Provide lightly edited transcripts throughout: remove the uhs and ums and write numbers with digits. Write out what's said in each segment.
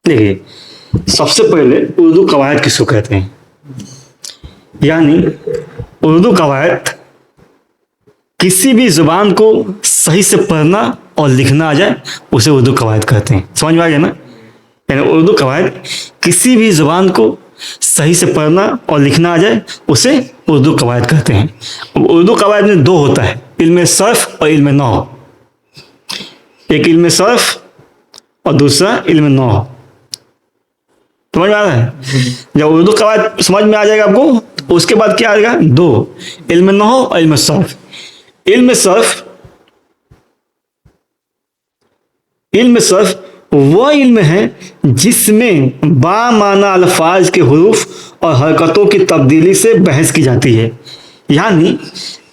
देखिए, सबसे पहले उर्दू कवायद किसको कहते हैं? यानी उर्दू कवायद किसी भी जुबान को सही से पढ़ना और लिखना आ जाए उसे उर्दू कवायद कहते हैं। समझ में आ गया ना? यानी उर्दू कवायद किसी भी जुबान को सही से पढ़ना और लिखना आ जाए उसे उर्दू कवायद कहते हैं। अब उर्दू कवायद में दो होता है, इल्म सर्फ और इल्म नहव। एक इल्म सर्फ और दूसरा इल्म नहव। समझ में आ रहा है? जब उर्दू कवायद समझ में आ जाएगा आपको तो उसके बाद क्या आएगा? दो, इल्म नहव और इल्म सर्फ। इल्म सर्फ वह इल्म है जिसमें बामाना अल्फाज के हुरूफ और हरकतों की तब्दीली से बहस की जाती है। यानी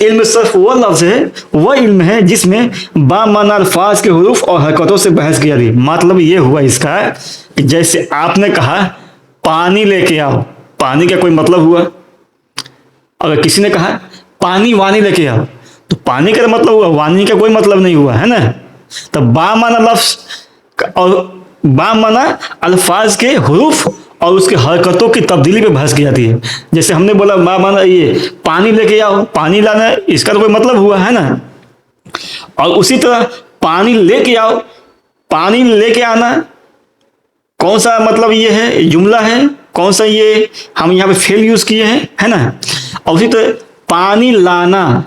इल्म सर्फ वह लफ्ज है, वह इल्म है जिसमें बामाना अल्फाज के हुरूफ और हरकतों से बहस की जाती है। मतलब ये हुआ इसका कि जैसे आपने कहा पानी लेके आओ, पानी का कोई मतलब हुआ। अगर किसी ने कहा पानी वानी लेके आओ तो पानी का मतलब हुआ, वानी का कोई मतलब नहीं हुआ, है ना? तो बामाना लफ्ज और बामाना अल्फाज के हुरूफ और उसके हरकतों की तब्दीली पे बहस की जाती है। जैसे हमने बोला बामाना ये पानी लेके आओ, पानी लाना इसका तो कोई मतलब हुआ, है ना? और उसी तरह पानी लेके आओ, पानी लेके आना कौन सा मतलब ये है, जुमला है, कौन सा ये हम यहाँ पे फेल यूज किए हैं, है ना? और उसी तरह पानी लाना,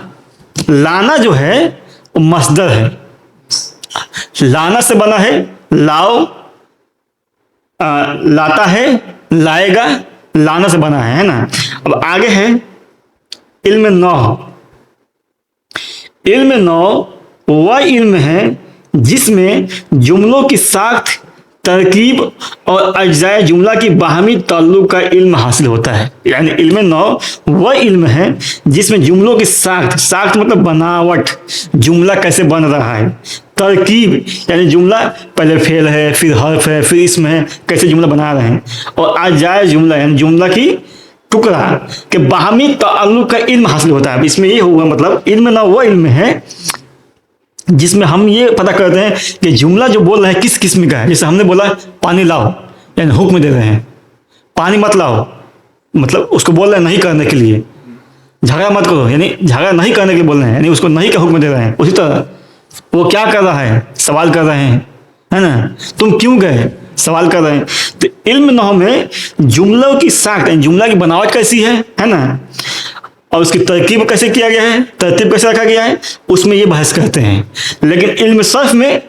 लाना जो है वो मस्दर है, लाना से बना है, लाओ, लाता है, लाएगा, लाना से बना है ना? अब आगे है इल्म नहव। इल्म नहव वह इल्म है जिसमें जुमलों की साख्त, तरकीब और अज्जाए जुमला की बाहमी ताल्लुक का इल्म हासिल होता है। यानी इल्म नहव वह इल्म है जिसमें जुमलों की साख्त, साख्त मतलब बनावट, जुमला कैसे बन रहा है, तरकीब यानी जुमला पहले फेल है, फिर हर्फ है, फिर इसम है, कैसे जुमला बना रहे हैं, और अज्जाए जुमला यानी जुमला की टुकड़ा के बाहमी ताल्लुक का इल्म हासिल होता है। इसमें ये हुआ मतलब इल्म नहव वह इल्म है जिसमें हम ये पता करते हैं कि जुमला जो बोल रहे हैं किस किस्म का है। जैसे हमने बोला पानी लाओ, यानी हुक्म दे रहे हैं, पानी मत लाओ मतलब उसको बोल रहे हैं नहीं करने के लिए, झगड़ा मत करो यानी झगड़ा नहीं करने के लिए बोल रहे हैं, यानी उसको नहीं का हुक्म दे रहे हैं। उसी तरह वो क्या कर रहा है, सवाल कर रहे हैं, है ना? तुम क्यों गए, सवाल कर रहे हैं। तो इल्म नहव में जुमलों की साख्त, जुमला की बनावट कैसी है ना, और उसकी तरकीब कैसे किया गया है, तरतीब कैसे रखा गया है, उसमें ये बहस करते हैं। लेकिन इल्म सर्फ में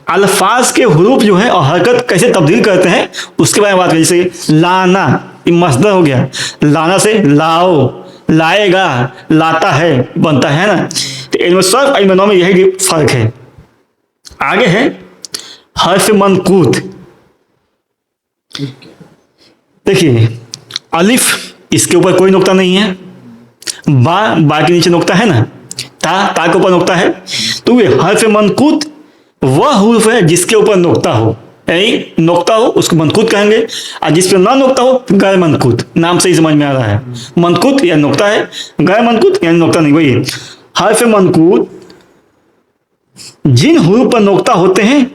अल्फाज के हुरूफ जो है और हरकत कैसे तब्दील करते हैं उसके बारे में बात करें। जैसे लाना, ये मस्दर हो गया, लाना से लाओ, लाएगा, लाता है बनता है ना? तो इल्म सर्फ और इल्म नहव में यही फर्क है। आगे है हर्फ मनकूत। देखिए अलिफ, इसके ऊपर कोई नुक्ता नहीं है, बा के नीचे नुक्ता है ना, ता के ऊपर नुक्ता है, तो ये हर्फ मनकूत वह हुर्फ है जिसके ऊपर नुक्ता हो, यानी नुक्ता हो उसको मनकूत कहेंगे, और जिस पर ना नुक्ता हो गैर मनकूत। नाम से ही समझ में आ रहा है, मनकूत या नुक्ता है, गैर मनकूत यानी नुक्ता नहीं। वही हर्फ मनकूत जिन हुरूफ पर नुक्ता होते हैं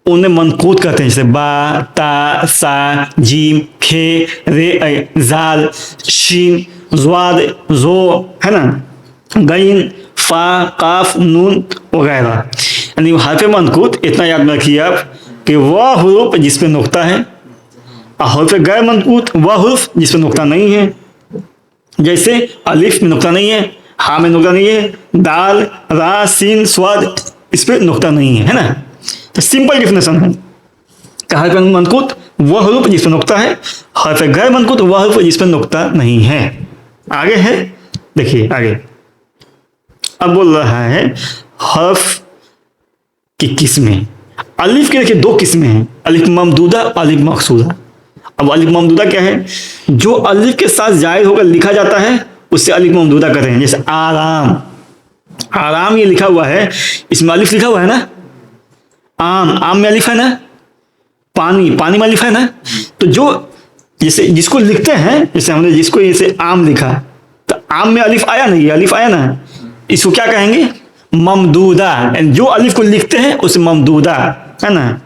उन्हें मनकूत कहते हैं। जैसे बा, ता, सा, जीम, फे, रे, जाल, शीन, ज़्वाद, ज़ो, है ना, गैन, फा, काफ, नून वगैरह। यानी हर्फ मनकूत इतना याद में रखिए आप कि वह हुरूफ जिस पे नुक्ता है, और हर्फ गैर मनकूत वह हुरूफ जिस पे नुक्ता नहीं है। जैसे अलिफ में नुक्ता नहीं है, हा में नुक्ता नहीं है, दाल, रा, सीन, स्वाद इस पे नुक्ता नहीं है ना? तो सिंपल डिफिनेशन है कि हर्फ मनकूत वह हुरूफ जिस पे नुक्ता है, हर्फ गैर मनकूत वह हुरूफ जिस पे नुक्ता नहीं है। आगे है, देखिए आगे अब बोल रहा है हर्फ की किस्में। अलिफ की देखिए दो किस्में हैं, अलिफ ममदूदा, अलिफ मकसूदा। अब अलिफ ममदूदा क्या है? जो अलिफ के साथ जायद होकर लिखा जाता है उससे अलिफ ममदूदा कहते हैं। जैसे आराम, आराम ये लिखा हुआ है, इसमें अलिफ लिखा हुआ है ना, आम, आम में अलिफ है ना, पानी, पानी में अलिफ है ना। तो जो जैसे जिसको लिखते हैं, जैसे हमने जिसको जैसे आम लिखा तो आम में अलिफ आया नहीं, अलिफ आया ना, इसको क्या कहेंगे? ममदूदा। जो अलिफ को लिखते हैं उसे ममदूदा, है ना?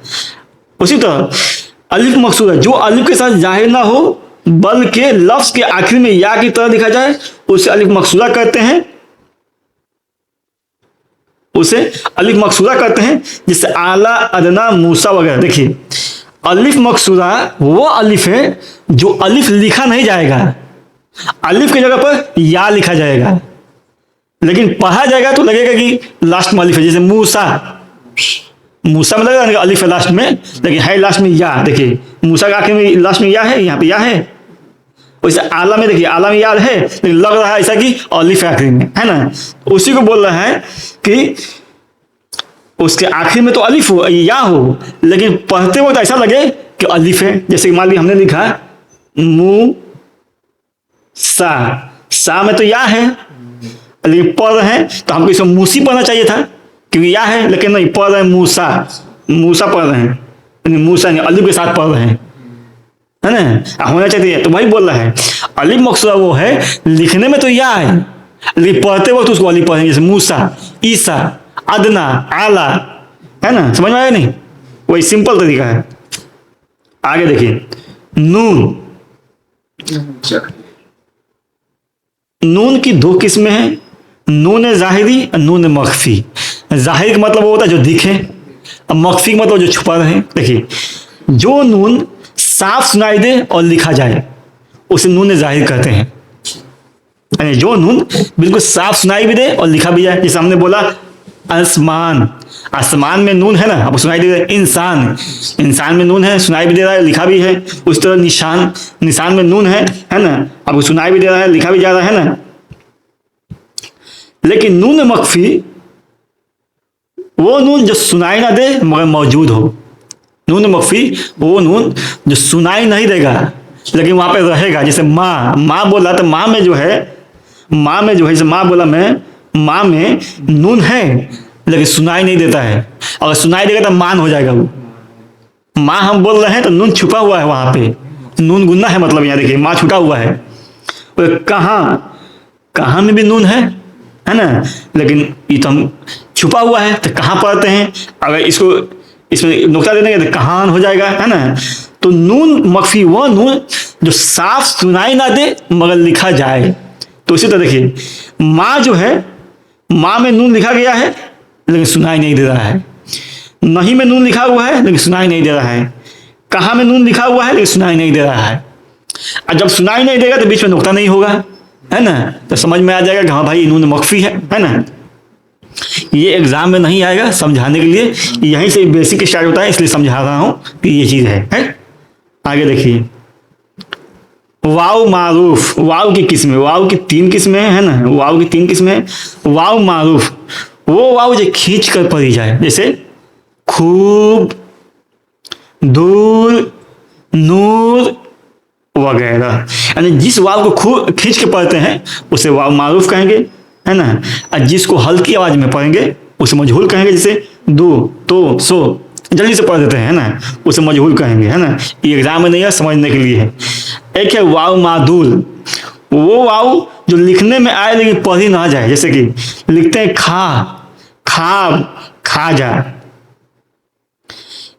उसी तरह अलिफ मकसूरा, जो अलिफ के साथ जाहिर ना हो बल्कि लफ्ज के आखिर में या की तरह लिखा जाए, उसे अलिफ मकसूरा कहते हैं। उसे अलिफ मकसूरा कहते हैं। जैसे आला, अदना, मूसा वगैरह। देखिए, अलिफ मकसूरा वो अलिफ है जो अलिफ लिखा नहीं जाएगा, अलिफ की जगह पर या लिखा जाएगा, लेकिन पढ़ा जाएगा तो लगेगा कि लास्ट में अलिफ है। जैसे मूसा, मूसा में लगेगा अलिफ है लास्ट में, लेकिन है लास्ट में या। देखिए, मूसा का आखिर में लास्ट में या है, यहाँ पे या है। वैसे आला में देखिए, आला में या है, लेकिन लग रहा है ऐसा कि अलिफ है आखिर में, है ना। उसी को बोल रहा है कि उसके आखिर में तो अलिफ हो या हो, लेकिन पढ़ते वक्त ऐसा लगे कि अलिफ है। जैसे मान ली हमने लिखा मू सा में तो या है, लेकिन पढ़ रहे हैं तो हमको इसमें मूसी पढ़ना चाहिए था क्योंकि या है, लेकिन नहीं, पढ़ रहे हैं मूसा, मूसा पढ़ रहे हैं, मूसा नहीं, अलिफ के साथ पढ़ रहे हैं, है ना। होना चाहिए, तो वही बोल रहा है अलिफ मकसूरा वो है, लिखने में तो या है, लेकिन पढ़ते वक्त उसको अलिफ पढ़ेंगे। जैसे मूसा, ईसा, अदना, आला, है ना। समझ में आया नहीं? वही सिंपल तरीका है। आगे देखिए, नून। नून की दो किस्में हैं, नून जाहिरी और नून मख्फी। जाहिर का मतलब वो होता है जो दिखे, और मख्फी का मतलब जो छुपा रहे। देखिए, जो नून साफ सुनाई दे और लिखा जाए उसे नून जाहिर कहते हैं। यानी जो नून बिल्कुल साफ सुनाई भी दे और लिखा भी जाए। जैसे हमने बोला आसमान, आसमान में नून है ना, आपको सुनाई दे रहा है। इंसान, इंसान में नून है, सुनाई भी दे रहा है, लिखा भी है। उस तरह निशान, निशान में नून है ना, आपको सुनाई भी दे रहा है, लिखा भी जा रहा है ना। लेकिन नून मख्फी वो नून जो सुनाई ना दे मगर मौजूद हो। नून मख्फी वो नून जो सुनाई नहीं देगा लेकिन वहां पे रहेगा। जैसे माँ, माँ बोला तो माँ में जो है, माँ में जो है, जैसे माँ बोला मैं, माँ में नून है लेकिन सुनाई नहीं देता है। अगर सुनाई देगा तो मान हो जाएगा वो। माँ हम बोल रहे हैं तो नून छुपा हुआ है वहां पे, नून गुन्ना है, मतलब यहाँ देखिए माँ छुटा हुआ है। कहाँ, कहाँ में भी नून है ना, लेकिन ये तो हम छुपा हुआ है तो कहाँ पढ़ते हैं। अगर इसको इसमें नुक्ता दे देंगे तो कहान हो जाएगा, है ना। तो नून मख्फी वो नून जो साफ सुनाई ना दे मगर लिखा जाए। तो इसी तरह देखिए, माँ जो है, माँ में नून लिखा गया है लेकिन सुनाई नहीं दे रहा है। नहीं में नून लिखा हुआ है लेकिन सुनाई नहीं दे रहा है। कहाँ में नून लिखा हुआ है लेकिन सुनाई नहीं दे रहा है। और जब सुनाई नहीं देगा तो बीच में नुक्ता नहीं होगा, है ना, तो समझ में आ जाएगा कि हाँ भाई नून मख्फी है ना। ये एग्जाम में नहीं आएगा, समझाने के लिए यहीं से बेसिक स्टार्ट होता है, इसलिए समझा रहा हूं कि ये चीज है? आगे देखिए, वाव मारूफ। वाव की किस्में, वाव की 3 किस्में है ना, वाव की 3 किस्में। वाव मारूफ वो वाव जो खींच कर पढ़ी जाए, जैसे खूब, दूर, नूर वगैरह। यानी जिस वाव को खूब खींच के पढ़ते हैं उसे वाव मारूफ कहेंगे, है ना। और जिसको हल्की आवाज में पढ़ेंगे उसे मजहूल कहेंगे। जैसे दो, तो, सो, जल्दी से पढ़ देते हैं, है ना, उसे मजहूल कहेंगे, है ना। ये एग्जाम में नहीं है, समझने के लिए है। एक है वाव मादूल, वो वाव जो लिखने में आए लेकिन पढ़ी ना जाए। जैसे कि लिखते हैं खा, खाब, खाजा।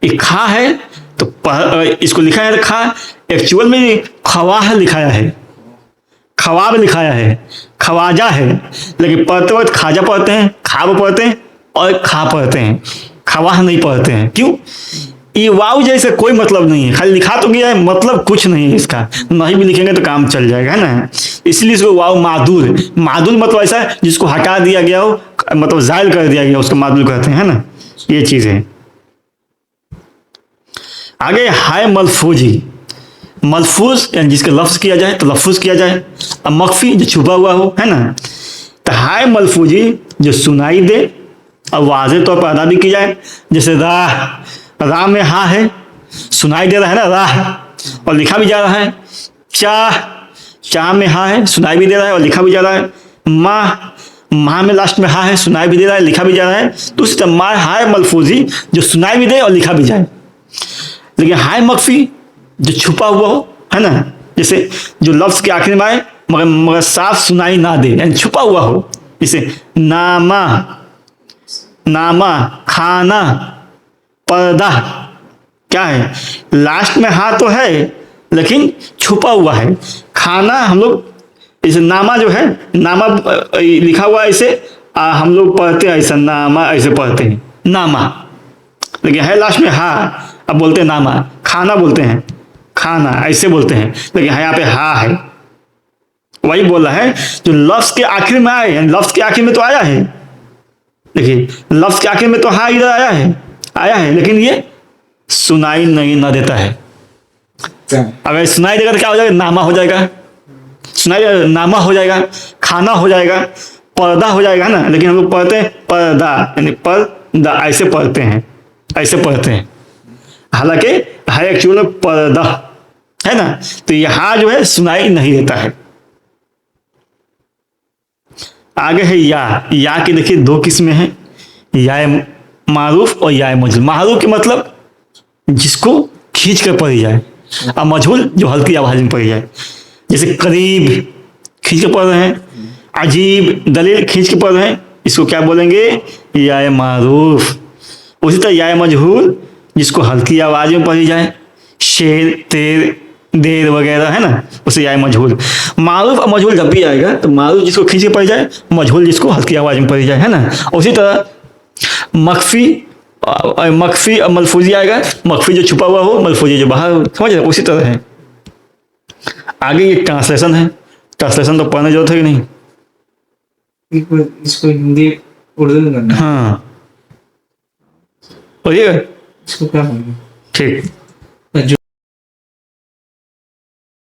ये खा है तो इसको लिखा है खा, एक्चुअल में खवाह लिखाया है, खवाब लिखाया है, खवाजा है, लेकिन पढ़ते वक्त खाजा पढ़ते हैं, खाब पढ़ते हैं और खा पढ़ते हैं, खवाह नहीं पढ़ते हैं। क्यों? ये वाव जैसे कोई मतलब नहीं है, खाली लिखा तो गया है, मतलब कुछ नहीं है इसका। नहीं भी लिखेंगे तो काम चल जाएगा, है ना। इसलिए इसको वाव मादुल, मादुल मतलब ऐसा है जिसको हटा दिया गया हो, मतलब जायल कर दिया गया, उसको मादुल कहते हैं, है ना। ये चीज है। आगे हाय मलफूजी। मलफूज यानी जिसका लफ्ज किया जाए तो लफ्ज किया जाए, और मख्फी जो छुपा हुआ हो, है ना। तो हाय मलफूजी जो सुनाई दे और वाज़ेह तौर पर अदा भी की जाए। जैसे राह, राह में हा है, सुनाई दे रहा है ना राह, और लिखा भी जा रहा है। चाह, चाह में हा है, सुनाई भी दे रहा है और लिखा भी जा रहा है। माह, माह में लास्ट में हा है, सुनाई भी दे रहा है, लिखा भी जा रहा है। तो उसी तरह माह हाय मलफूजी जो सुनाई भी दे और लिखा भी जाए। लेकिन हाय मख्फी जो छुपा हुआ हो, है ना, जैसे जो लफ्ज के आखिर में आए मगर साफ सुनाई ना दे, यानी छुपा हुआ हो। जैसे नामा, नामा, खाना, पर्दा, क्या है, लास्ट में हा तो है लेकिन छुपा हुआ है। खाना हम लोग इसे नामा जो है, नामा लिखा हुआ है ऐसे, हम लोग पढ़ते हैं ऐसा, नामा ऐसे पढ़ते हैं नामा, लेकिन है लास्ट में हा, अब बोलते हैं नामा। खाना बोलते हैं खाना ऐसे बोलते हैं, लेकिन यहाँ पे हा है। वही बोल रहा है जो लफ्ज के आखिर में आए, लफ्ज के आखिर में तो आया है, देखिए लफ्ज के आखिर में तो हा इधर आया है, लेकिन ये सुनाई नहीं ना देता है। अगर सुनाई देगा तो क्या हो जाएगा, नामा हो जाएगा, सुनाई नामा हो जाएगा, खाना हो जाएगा, पर्दा हो जाएगा ना। लेकिन हम लोग पढ़ते हैं पर्दा, यानी पर्दा ऐसे पढ़ते हैं, ऐसे पढ़ते हैं, हालांकि है एक्चुअल में पर्दा है ना। तो यहाँ जो है सुनाई नहीं देता है। आगे है या की देखिए दो किस्में हैं, या मारूफ और या मजहूल। मारूफ के मतलब जिसको खींच कर पढ़ी जाए, और मजहूल जो हल्की आवाज में पढ़ी जाए। जैसे करीब खींच के पढ़ रहे हैं, अजीब दलील खींच के पढ़ रहे हैं, इसको क्या बोलेंगे, या मारूफ। उसी तरह या मजहूल जिसको हल्की आवाज में पढ़ी जाए, शेर तेर देर वगैरह है ना, उसे या मजहूल। मारूफ और मजहूल जब भी आएगा तो मारूफ जिसको खींच के पढ़ी जाए, मजहूल जिसको हल्की आवाज में पढ़ी जाए, है ना। उसी तरह मख्फी और मलफूजी आएगा, मख्फी जो छुपा हुआ हो, मलफूजी जो बाहर हो, समझ रहे, उसी तरह है। आगे ये ट्रांसलेशन है, ट्रांसलेशन तो पढ़ने जरूरत है कि नहीं, इसको हिंदी उर्दू में करना। हाँ, पढ़िएगा, इसको क्या बोलेंगे। ठीक।